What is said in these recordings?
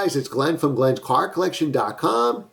guys, it's Glenn from glenscarcollection.com,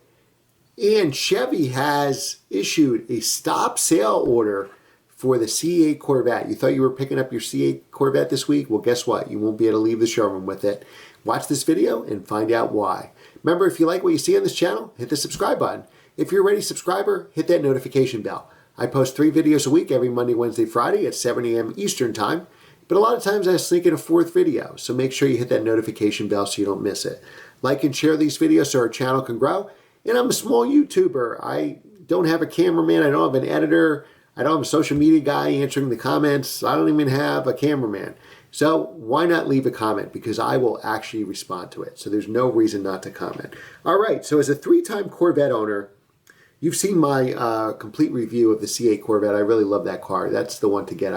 and Chevy has issued a stop sale order for the C8 Corvette. You thought you were picking up your C8 Corvette this week? Well, guess what? You won't be able to leave the showroom with it. Watch this video and find out why. Remember, if you like what you see on this channel, hit the subscribe button. If you're already a subscriber, hit that notification bell. I post 3 videos a week every Monday, Wednesday, Friday at 7 a.m. Eastern Time. But a lot of times I sneak in a 4th video, so make sure you hit that notification bell so you don't miss it. Like and share these videos so our channel can grow. And I'm a small YouTuber. I don't have a cameraman. I don't have an editor. I don't have a social media guy answering the comments. I don't even have a cameraman. So why not leave a comment? Because I will actually respond to it. So there's no reason not to comment. All right, so as a 3-time Corvette owner, you've seen my complete review of the C8 Corvette. I really love that car. That's the one to get.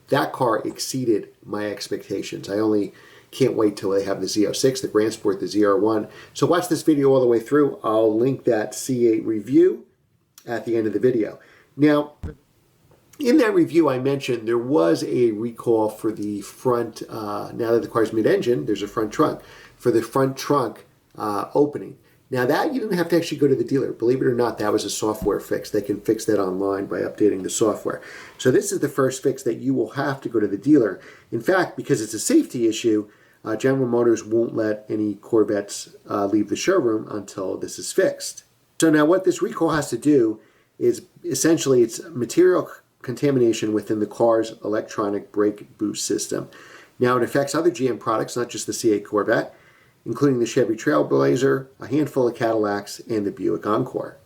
That car exceeded my expectations. I only can't wait till they have the Z06, the Grand Sport, the ZR1. So watch this video all the way through. I'll link that C8 review at the end of the video. Now, in that review I mentioned there was a recall for the front, now that the car's mid-engine, there's a front trunk, for the front trunk opening. Now that you didn't have to actually go to the dealer. Believe it or not, that was a software fix. They can fix that online by updating the software. So this is the first fix that you will have to go to the dealer. In fact, because it's a safety issue, General Motors won't let any Corvettes leave the showroom until this is fixed. So now what this recall has to do is essentially it's material contamination within the car's electronic brake boost system. Now it affects other GM products, not just the C8 Corvette, including the Chevy Trailblazer, a handful of Cadillacs, and the Buick Encore.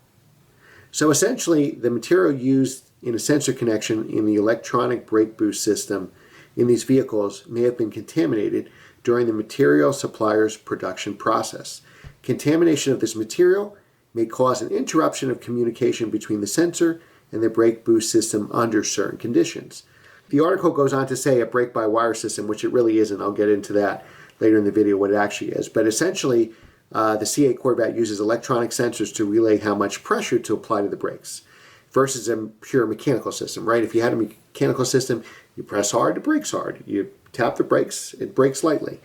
So essentially, the material used in a sensor connection in the electronic brake boost system in these vehicles may have been contaminated during the material supplier's production process. Contamination of this material may cause an interruption of communication between the sensor and the brake boost system under certain conditions. The article goes on to say a brake-by-wire system, which it really isn't. I'll get into that later in the video what it actually is. But essentially, the C8 Corvette uses electronic sensors to relay how much pressure to apply to the brakes versus a pure mechanical system, right? If you had a mechanical system, you press hard, it brakes hard. You tap the brakes, it brakes lightly.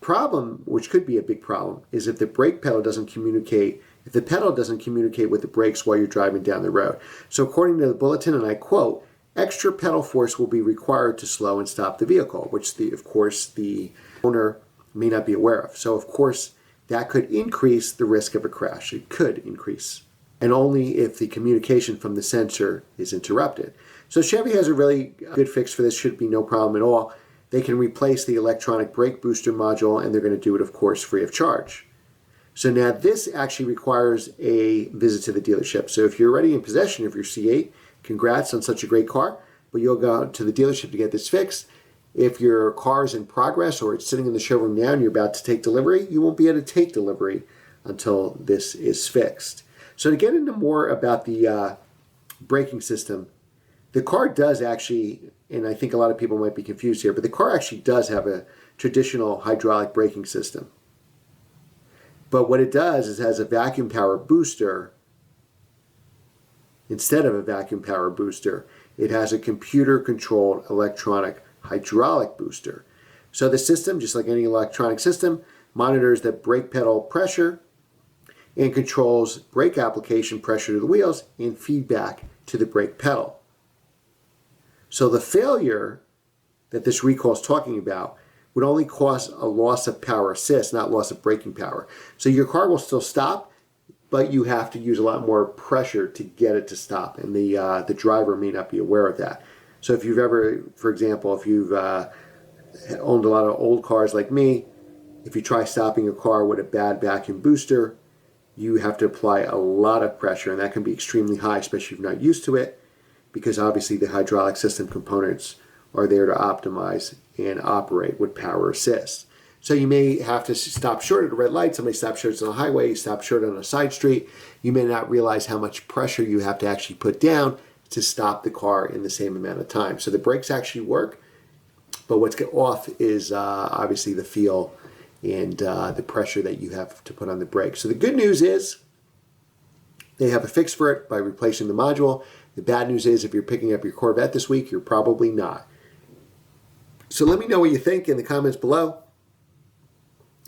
Problem, which could be a big problem, is if the brake pedal doesn't communicate, if the pedal doesn't communicate with the brakes while you're driving down the road. So according to the bulletin, and I quote, extra pedal force will be required to slow and stop the vehicle, which of course the owner may not be aware of. So of course that could increase the risk of a crash. It could increase, and only if the communication from the sensor is interrupted. So Chevy has a really good fix for this. Should be no problem at all. They can replace the electronic brake booster module, and they're going to do it, of course, free of charge. So now this actually requires a visit to the dealership. So if you're already in possession of your C8, congrats on such a great car, but you'll go to the dealership to get this fixed. If your car is in progress or it's sitting in the showroom now and you're about to take delivery, you won't be able to take delivery until this is fixed. So to get into more about the braking system, the car does actually, and I think a lot of people might be confused here, but the car actually does have a traditional hydraulic braking system. But what it does is it has a vacuum power booster. Instead of a vacuum power booster, it has a computer-controlled electronic hydraulic booster. So the system, just like any electronic system, monitors the brake pedal pressure and controls brake application pressure to the wheels and feedback to the brake pedal. So the failure that this recall is talking about would only cause a loss of power assist, not loss of braking power. So your car will still stop, but you have to use a lot more pressure to get it to stop, and the driver may not be aware of that. So if you've ever, for example, if you've owned a lot of old cars like me, if you try stopping a car with a bad vacuum booster, you have to apply a lot of pressure, and that can be extremely high, especially if you're not used to it, because obviously the hydraulic system components are there to optimize and operate with power assist. So you may have to stop short at a red light, somebody stops short on a highway, you stop short on a side street. You may not realize how much pressure you have to actually put down to stop the car in the same amount of time. So the brakes actually work, but what's off is obviously the feel and the pressure that you have to put on the brakes. So the good news is they have a fix for it by replacing the module. The bad news is if you're picking up your Corvette this week, you're probably not. So let me know what you think in the comments below.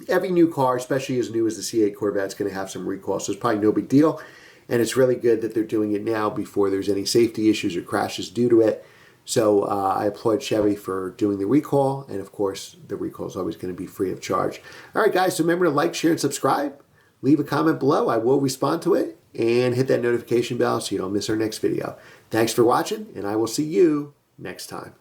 every new car, especially as new as the C8 Corvette, is going to have some recall, so it's probably no big deal. And it's really good that they're doing it now before there's any safety issues or crashes due to it. So I applaud Chevy for doing the recall, and of course, the recall is always going to be free of charge. All right, guys, so remember to like, share, and subscribe. Leave a comment below. I will respond to it, and hit that notification bell so you don't miss our next video. Thanks for watching, and I will see you next time.